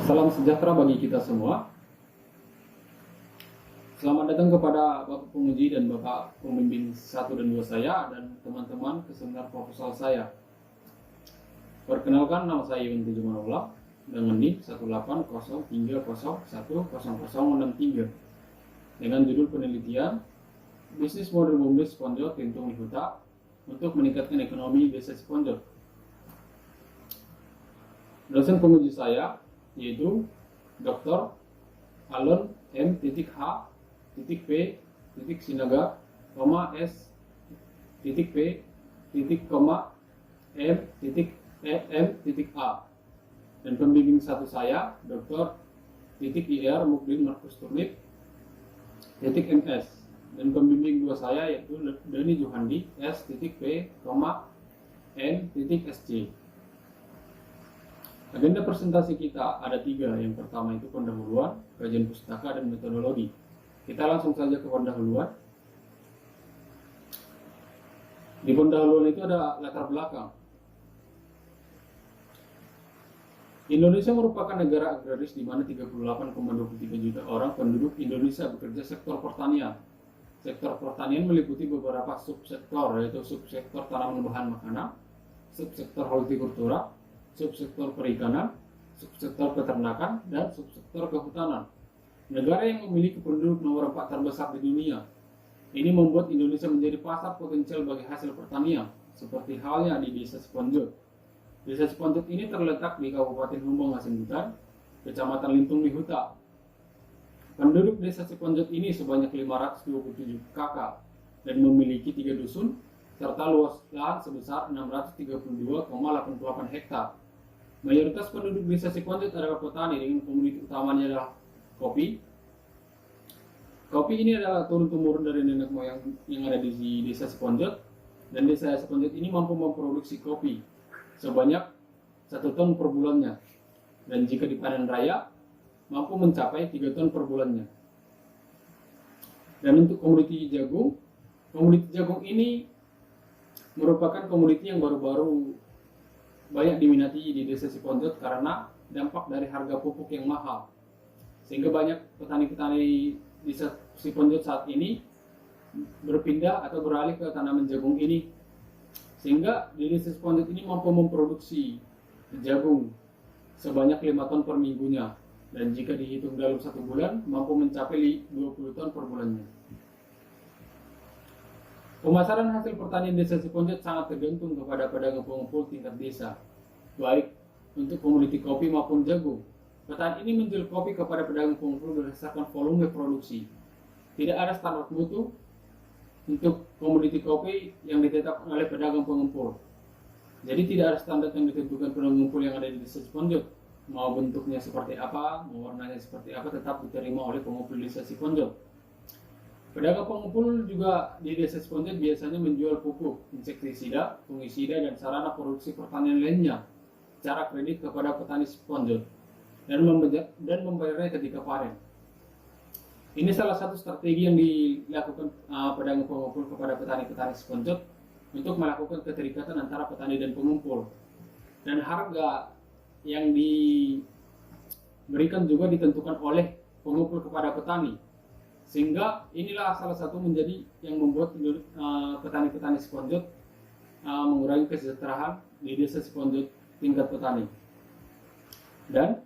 Salam sejahtera bagi kita semua. Selamat datang kepada Bapak Penguji dan Bapak Pembimbing 1 dan 2 saya dan teman-teman kesenian proposal saya. Perkenalkan, nama saya Iwan Tejumanullah dengan NIM 18030100063 dengan judul penelitian Bisnis Model Bumdes Siponjot Lintung Lihuta untuk meningkatkan ekonomi Desa Siponjot. Dosen penguji saya yaitu Dr. Alon M.H.P. Sinaga, S. P. M.A. Dan pembimbing satu saya Dr. Ir Mukdin Markus Turnip, MS. Dan pembimbing dua saya yaitu Dani Johandi, S. P. N. SC. Agenda presentasi kita ada 3. Yang pertama itu pendahuluan, kajian pustaka, dan metodologi. Kita langsung saja ke pendahuluan. Di pendahuluan itu ada latar belakang. Indonesia merupakan negara agraris di mana 38,23 juta orang penduduk Indonesia bekerja sektor pertanian. Sektor pertanian meliputi beberapa subsektor, yaitu subsektor tanaman bahan makanan, subsektor hortikultura, subsektor perikanan, subsektor peternakan, dan subsektor kehutanan. Negara yang memiliki penduduk nomor 4 terbesar di dunia. Ini membuat Indonesia menjadi pasar potensial bagi hasil pertanian, seperti halnya di Desa Siponjot. Desa Siponjot ini terletak di Kabupaten Humbang Hasindutan, Kecamatan Lintung Lihuta. Penduduk Desa Siponjot ini sebanyak 527 kakak dan memiliki 3 dusun serta luas lahan sebesar 632,88 hektar. Mayoritas penduduk Desa Siponjot adalah petani dengan komoditi utamanya adalah kopi. Kopi ini adalah turun-temurun dari nenek moyang yang ada di Desa Siponjot, dan Desa Siponjot ini mampu memproduksi kopi sebanyak 1 ton per bulannya, dan jika dipanen raya mampu mencapai 3 ton per bulannya. Dan untuk komoditi jagung ini merupakan komoditi yang baru-baru banyak diminati di Desa Siponjot karena dampak dari harga pupuk yang mahal, sehingga banyak petani-petani di Desa Siponjot saat ini berpindah atau beralih ke tanaman jagung ini, sehingga di Desa Siponjot ini mampu memproduksi jagung sebanyak 5 ton per minggunya, dan jika dihitung dalam 1 bulan mampu mencapai 20 ton per bulannya. Pemasaran hasil pertanian Desa Siponjot sangat tergantung kepada pedagang pengumpul tingkat desa, baik untuk komoditi kopi maupun jagung. Petani ini menjual kopi kepada pedagang pengumpul berdasarkan volume produksi. Tidak ada standar mutu untuk komoditi kopi yang ditetapkan oleh pedagang pengumpul. Jadi tidak ada standar yang ditentukan pedagang pengumpul yang ada di Desa Siponjot. Mau bentuknya seperti apa, mau warnanya seperti apa, tetap diterima oleh pengumpul Desa Siponjot. Pedagang pengumpul juga di Desa Siponjot biasanya menjual pupuk, insektisida, fungisida, dan sarana produksi pertanian lainnya secara kredit kepada petani Siponjot dan membayarnya ketika panen. Ini salah satu strategi yang dilakukan pedagang pengumpul kepada petani-petani Siponjot untuk melakukan keterikatan antara petani dan pengumpul. Dan harga yang diberikan juga ditentukan oleh pengumpul kepada petani. Sehingga inilah salah satu menjadi yang membuat petani-petani Siponjot mengurangi kesejahteraan di Desa Siponjot tingkat petani. Dan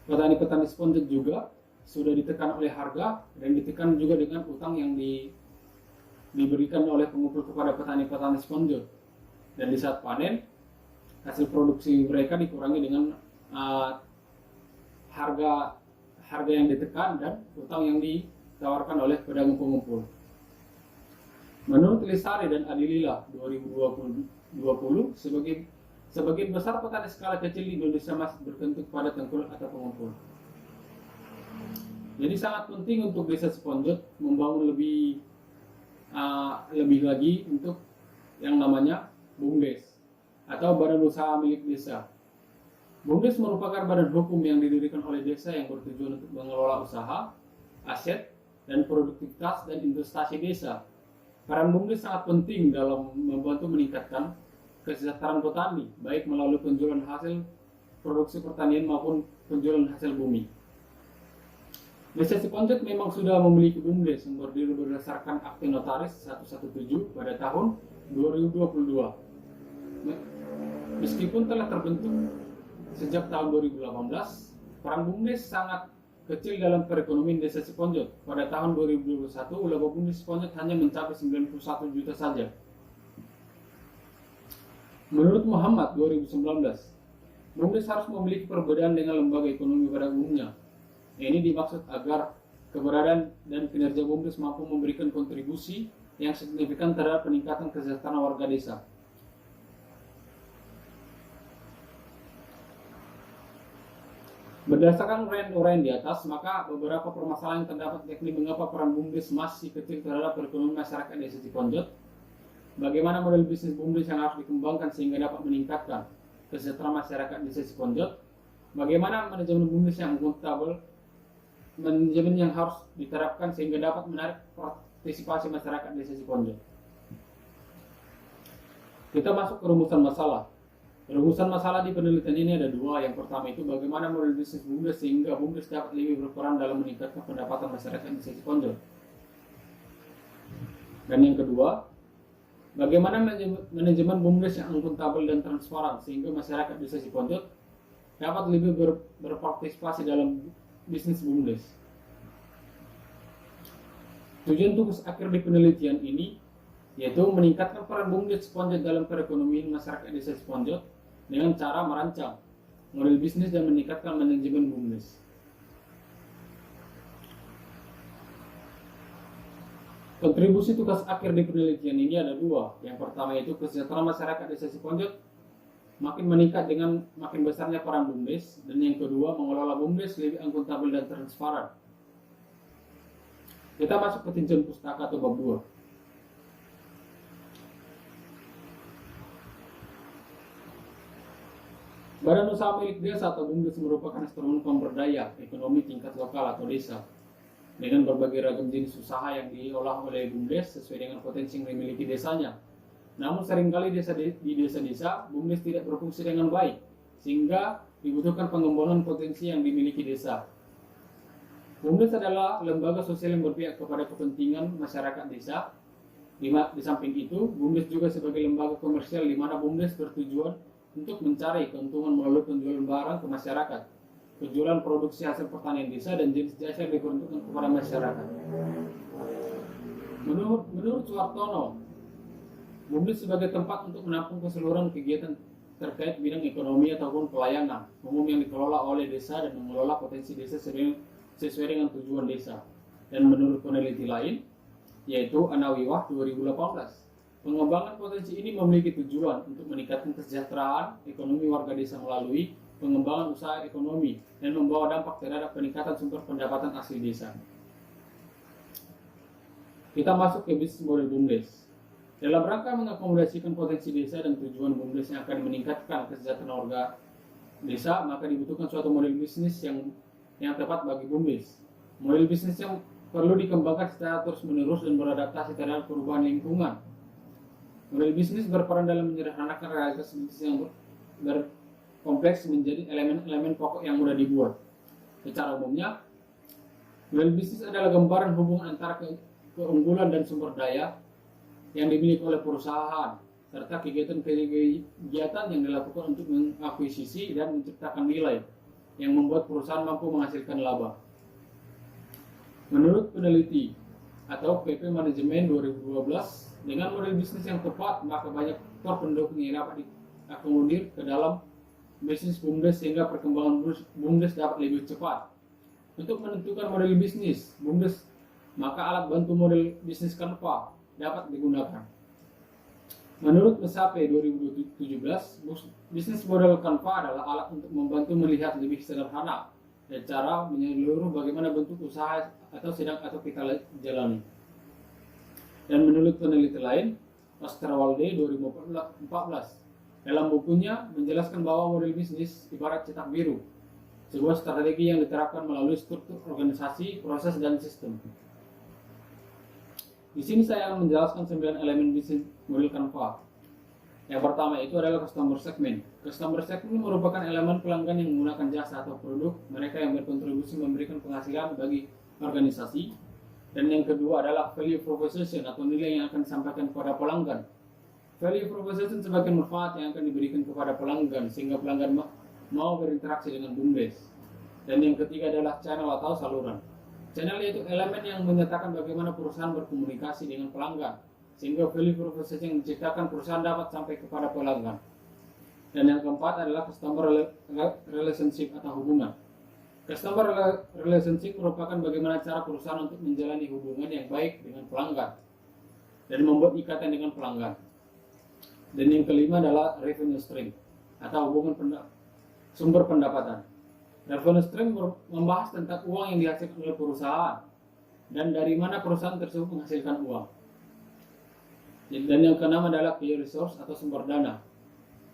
petani-petani Siponjot juga sudah ditekan oleh harga dan ditekan juga dengan utang yang diberikan oleh pengumpul kepada petani-petani Siponjot. Dan di saat panen, hasil produksi mereka dikurangi dengan harga yang ditekan dan utang yang ditawarkan oleh pedagang pengumpul. Menurut Lisari dan Adilillah 2020, sebagian besar petani skala kecil di Indonesia masih bergantung pada tengkulak atau pengumpul. Jadi sangat penting untuk Desa Siponjot membangun lebih lagi untuk yang namanya BUMDes atau Badan Usaha Milik Desa. BUMDes merupakan badan hukum yang didirikan oleh desa yang bertujuan untuk mengelola usaha, aset, dan produktivitas dan investasi desa. Peran BUMDes sangat penting dalam membantu meningkatkan kesejahteraan petani, baik melalui penjualan hasil produksi pertanian maupun penjualan hasil bumi. Desa Ciponjot memang sudah memiliki BUMDes yang berdiri berdasarkan Akte Notaris 117 pada tahun 2022. Meskipun telah terbentuk sejak tahun 2018, peran BUMDes sangat kecil dalam perekonomian Desa Ciponjot. Pada tahun 2021, laba BUMDes Ciponjot hanya mencapai 91 juta saja. Menurut Muhammad 2019, BUMDes harus memiliki perbedaan dengan lembaga ekonomi pada umumnya. Ini dimaksud agar keberadaan dan kinerja BUMDes mampu memberikan kontribusi yang signifikan terhadap peningkatan kesejahteraan warga desa. Berdasarkan uraian di atas, maka beberapa permasalahan yang terdapat yakni mengapa peran BUMDes masih kecil terhadap perekonomian masyarakat Desa Ciponjot, bagaimana model bisnis BUMDes yang harus dikembangkan sehingga dapat meningkatkan kesejahteraan masyarakat Desa Ciponjot, bagaimana manajemen BUMDes yang akuntabel, manajemen yang harus diterapkan sehingga dapat menarik partisipasi masyarakat Desa Ciponjot. Kita masuk ke rumusan masalah. Rumusan masalah di penelitian ini ada dua. Yang pertama itu bagaimana model bisnis BUMDes sehingga BUMDes dapat lebih berperan dalam meningkatkan pendapatan masyarakat Desa Ciponjot. Dan yang kedua, bagaimana manajemen BUMDes yang akuntabel dan transparan sehingga masyarakat Desa Ciponjot dapat lebih berpartisipasi dalam bisnis BUMDes. Tujuan tugas akhir di penelitian ini yaitu meningkatkan peran BUMDes Ciponjot dalam perekonomian masyarakat Desa Ciponjot dengan cara merancang model bisnis dan meningkatkan manajemen BUMDes. Kontribusi tugas akhir di penelitian ini ada dua. Yang pertama yaitu kesejahteraan masyarakat Desa Ciponjot makin meningkat dengan makin besarnya peran BUMDes, dan yang kedua mengelola BUMDes lebih akuntabel dan transparan. Kita masuk ke tinjauan pustaka atau bab 2. Badan usaha milik desa atau BUMDes merupakan instrumen pemberdaya ekonomi tingkat lokal atau desa dengan berbagai ragam jenis usaha yang diolah oleh BUMDes sesuai dengan potensi yang dimiliki desanya. Namun seringkali di desa-desa BUMDes tidak berfungsi dengan baik, sehingga dibutuhkan pengembangan potensi yang dimiliki desa. BUMDes adalah lembaga sosial yang berpihak kepada kepentingan masyarakat desa. Di samping itu, BUMDes juga sebagai lembaga komersial di mana BUMDes bertujuan untuk mencari keuntungan melalui penjualan barang ke masyarakat, penjualan produksi hasil pertanian desa, dan jenis jasa yang diperuntukkan kepada masyarakat. Menurut Suhartono, BUMDes sebagai tempat untuk menampung keseluruhan kegiatan terkait bidang ekonomi ataupun pelayanan umum yang dikelola oleh desa dan mengelola potensi desa sesuai dengan tujuan desa. Dan menurut peneliti lain, yaitu Anawiwah 2018, pengembangan potensi ini memiliki tujuan untuk meningkatkan kesejahteraan ekonomi warga desa melalui pengembangan usaha ekonomi dan membawa dampak terhadap peningkatan sumber pendapatan asli desa. Kita masuk ke bisnis model BUMDes. Dalam rangka mengakomodasikan potensi desa dan tujuan BUMDes yang akan meningkatkan kesejahteraan warga desa, maka dibutuhkan suatu model bisnis yang tepat bagi BUMDes. Model bisnis yang perlu dikembangkan secara terus-menerus dan beradaptasi terhadap perubahan lingkungan. Model bisnis berperan dalam menyederhanakan realitas bisnis yang berkompleks menjadi elemen-elemen pokok yang mudah dibuat. Secara umumnya, model bisnis adalah gambaran hubungan antara keunggulan dan sumber daya yang dimiliki oleh perusahaan, serta kegiatan yang dilakukan untuk mengakuisisi dan menciptakan nilai yang membuat perusahaan mampu menghasilkan laba. Menurut peneliti atau PP Manajemen 2012, dengan model bisnis yang tepat, maka banyak faktor pendukung yang dapat diakomodir ke dalam bisnis BUMDes sehingga perkembangan BUMDes dapat lebih cepat. Untuk menentukan model bisnis BUMDes, maka alat bantu model bisnis Canva dapat digunakan. Menurut Mesape 2017, bisnis model Canva adalah alat untuk membantu melihat lebih sederhana dan cara menyeluruh bagaimana bentuk usaha atau sedang atau kita jalani. Dan menurut peneliti lain, Osterwalde 2014, dalam bukunya menjelaskan bahwa model bisnis ibarat cetak biru, sebuah strategi yang diterapkan melalui struktur organisasi, proses, dan sistem. Di sini saya akan menjelaskan 9 elemen bisnis model Canva. Yang pertama itu adalah customer segment. Customer segment merupakan elemen pelanggan yang menggunakan jasa atau produk mereka yang berkontribusi memberikan penghasilan bagi organisasi. Dan yang kedua adalah value proposition atau nilai yang akan disampaikan kepada pelanggan. Value proposition sebagai manfaat yang akan diberikan kepada pelanggan sehingga pelanggan mau berinteraksi dengan BUMDes. Dan yang ketiga adalah channel atau saluran. Channel yaitu elemen yang menyatakan bagaimana perusahaan berkomunikasi dengan pelanggan, sehingga value proposition yang diciptakan perusahaan dapat sampai kepada pelanggan. Dan yang keempat adalah customer relationship atau hubungan. Customer relationship merupakan bagaimana cara perusahaan untuk menjalani hubungan yang baik dengan pelanggan dan membuat ikatan dengan pelanggan. Dan yang kelima adalah revenue stream atau hubungan sumber pendapatan. Revenue stream membahas tentang uang yang dihasilkan oleh perusahaan dan dari mana perusahaan tersebut menghasilkan uang. Dan yang keenam adalah key resource atau sumber dana.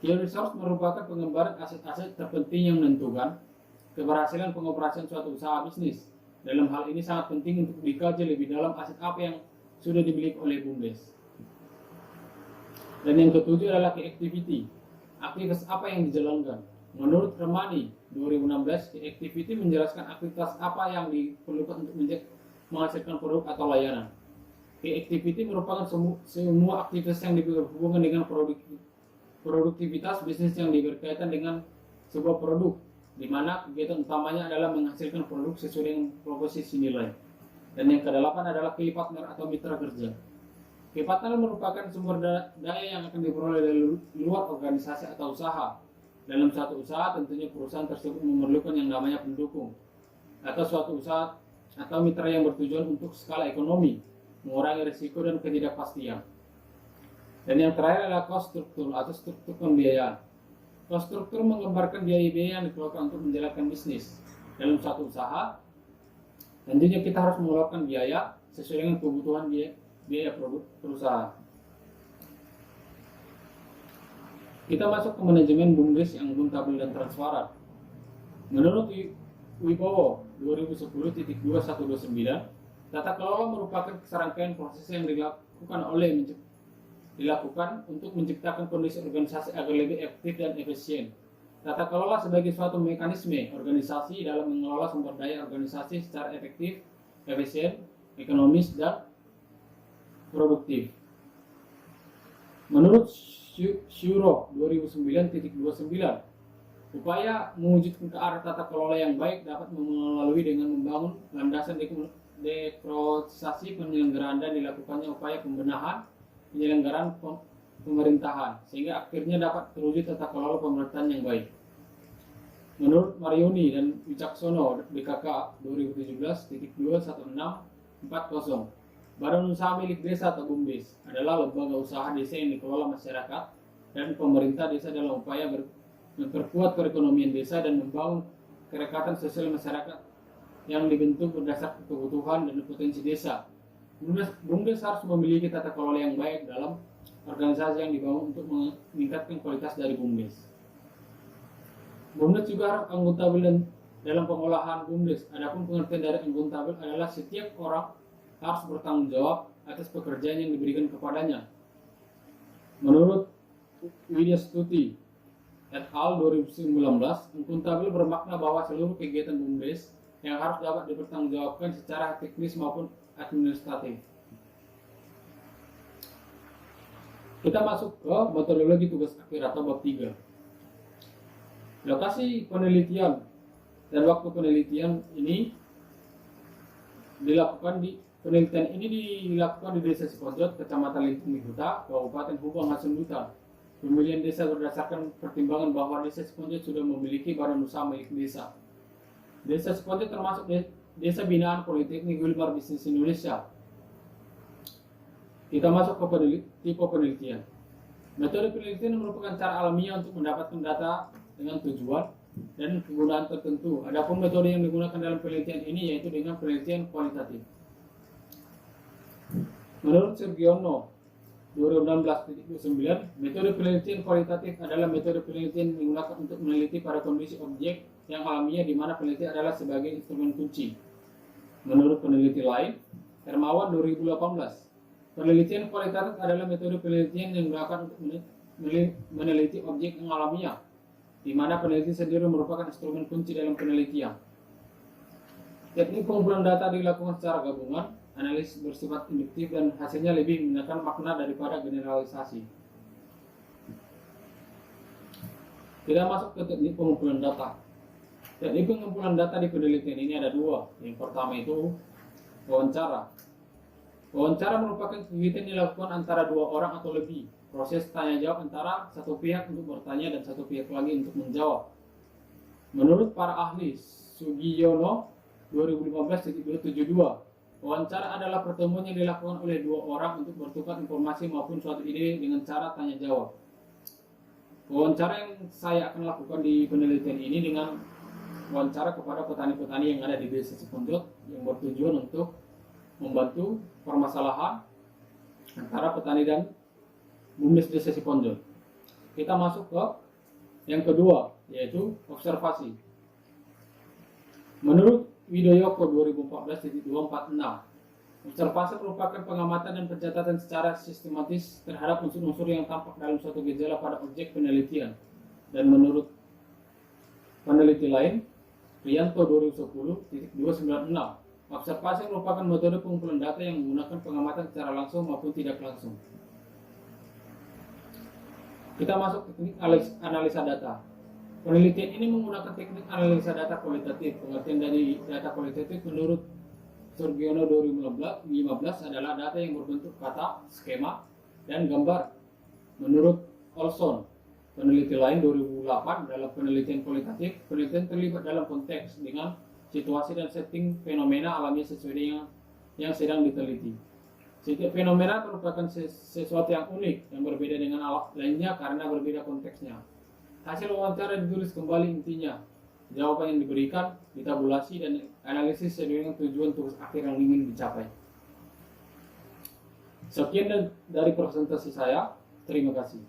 Key resource merupakan pengembaraan aset-aset terpenting yang menentukan keberhasilan pengoperasian suatu usaha bisnis. Dalam hal ini sangat penting untuk dikaji lebih dalam aset apa yang sudah dimiliki oleh BUMDes. Dan yang ketujuh adalah key activity. Aktivitas apa yang dijalankan? Menurut Remani 2016, key activity menjelaskan aktivitas apa yang diperlukan untuk menghasilkan produk atau layanan. Key activity merupakan semua aktivitas yang berhubungan dengan produktivitas bisnis yang berkaitan dengan sebuah produk, di mana kegiatan utamanya adalah menghasilkan produk sesuai dengan proposisi nilai. Dan yang kedelapan adalah key partner atau mitra kerja. Key partner merupakan sumber daya yang akan diperoleh dari luar organisasi atau usaha. Dalam suatu usaha, tentunya perusahaan tersebut memerlukan yang namanya pendukung atau suatu usaha atau mitra yang bertujuan untuk skala ekonomi, mengurangi risiko dan ketidakpastian. Dan yang terakhir adalah cost struktur atau struktur pembiayaan. Cost struktur menggambarkan biaya-biaya yang dikeluarkan untuk menjalankan bisnis. Dalam suatu usaha, tentunya kita harus mengeluarkan biaya sesuai dengan kebutuhan biaya perusahaan. Kita masuk ke manajemen BUMDes yang akuntabel dan transparan. Menurut Wibowo 2010.2129, tata kelola merupakan serangkaian proses yang dilakukan untuk menciptakan kondisi organisasi agar lebih efektif dan efisien. Tata kelola sebagai suatu mekanisme organisasi dalam mengelola sumber daya organisasi secara efektif, efisien, ekonomis, dan produktif. Menurut Syuro 2009.29, upaya mewujudkan ke arah tata kelola yang baik dapat melalui dengan membangun landasan demokratisasi penyelenggaraan dan dilakukannya upaya pembenahan penyelenggaraan pemerintahan sehingga akhirnya dapat terwujud tata kelola pemerintahan yang baik. Menurut Marioni dan Wicaksono BKK 2017.21640, Badan Usaha Milik Desa atau BUMDes adalah lembaga usaha desa yang dikelola masyarakat dan pemerintah desa dalam upaya memperkuat perekonomian desa dan membangun kerekatan sosial masyarakat yang dibentuk berdasarkan kebutuhan dan potensi desa. BUMDes harus memiliki tata kelola yang baik dalam organisasi yang dibangun untuk meningkatkan kualitas dari BUMDes. BUMDes juga harus akuntabel dalam pengolahan BUMDes. Adapun pengertian dari akuntabel adalah setiap orang harus bertanggung jawab atas pekerjaan yang diberikan kepadanya. Menurut Widya Stuti et al. 2019, akuntabel bermakna bahwa seluruh kegiatan BUMDes yang harus dapat dipertanggungjawabkan secara teknis maupun administratif. Kita masuk ke metodologi tugas akhir atau bab 3. Lokasi penelitian dan waktu penelitian ini dilakukan di Desa Sipojot, Kecamatan Lintung Huta, Kabupaten Hubang Hasunduta. Pemilihan desa berdasarkan pertimbangan bahwa Desa Sipojot sudah memiliki badan usaha milik desa. Desa Sipojot termasuk desa binaan Politeknik Wilmar Bisnis Indonesia. Kita masuk ke tipe penelitian. Metode penelitian merupakan cara alamiah untuk mendapatkan data dengan tujuan dan kegunaan tertentu. Adapun metode yang digunakan dalam penelitian ini yaitu dengan penelitian kualitatif. Menurut Sergiono 2016.9, metode penelitian kualitatif adalah metode penelitian yang digunakan untuk meneliti pada kondisi objek yang alamiah di mana peneliti adalah sebagai instrumen kunci. Menurut peneliti lain, Hermawan 2018, penelitian kualitatif adalah metode penelitian yang digunakan untuk meneliti objek yang alamiah, di mana peneliti sendiri merupakan instrumen kunci dalam penelitian. Teknik pengumpulan data dilakukan secara gabungan, analisis bersifat induktif dan hasilnya lebih menggunakan makna daripada generalisasi. Kita masuk ke teknik pengumpulan data. Teknik pengumpulan data di penelitian ini ada dua. Yang pertama itu wawancara. Wawancara merupakan kegiatan yang dilakukan antara dua orang atau lebih. Proses tanya jawab antara satu pihak untuk bertanya dan satu pihak lagi untuk menjawab. Menurut para ahli, Sugiono 2015-72, wawancara adalah pertemuan yang dilakukan oleh dua orang untuk bertukar informasi maupun suatu ide dengan cara tanya jawab. Wawancara yang saya akan lakukan di penelitian ini dengan wawancara kepada petani-petani yang ada di Desa Siponjot yang bertujuan untuk membantu permasalahan antara petani dan BUMDes Desa Siponjot. Kita masuk ke yang kedua, yaitu observasi. Menurut Widoyoko 2014-246, observasi merupakan pengamatan dan pencatatan secara sistematis terhadap unsur-unsur yang tampak dalam suatu gejala pada objek penelitian. Dan menurut peneliti lain, Rianto 2010-296, observasi merupakan metode pengumpulan data yang menggunakan pengamatan secara langsung maupun tidak langsung. Kita masuk teknik analisa data. Penelitian ini menggunakan teknik analisa data kualitatif. Pengertian dari data kualitatif menurut Surgiono 2015 adalah data yang berbentuk kata, skema, dan gambar. Menurut Olson, peneliti lain 2008, dalam penelitian kualitatif, penelitian terlibat dalam konteks dengan situasi dan setting fenomena alamiah sesuai dengan yang sedang diteliti. Setiap fenomena merupakan sesuatu yang unik, yang berbeda dengan alat lainnya karena berbeda konteksnya. Hasil wawancara ditulis kembali intinya, jawaban yang diberikan, ditabulasi, dan analisis sesuai dengan tujuan tugas akhir yang ingin dicapai. Sekian dari presentasi saya, terima kasih.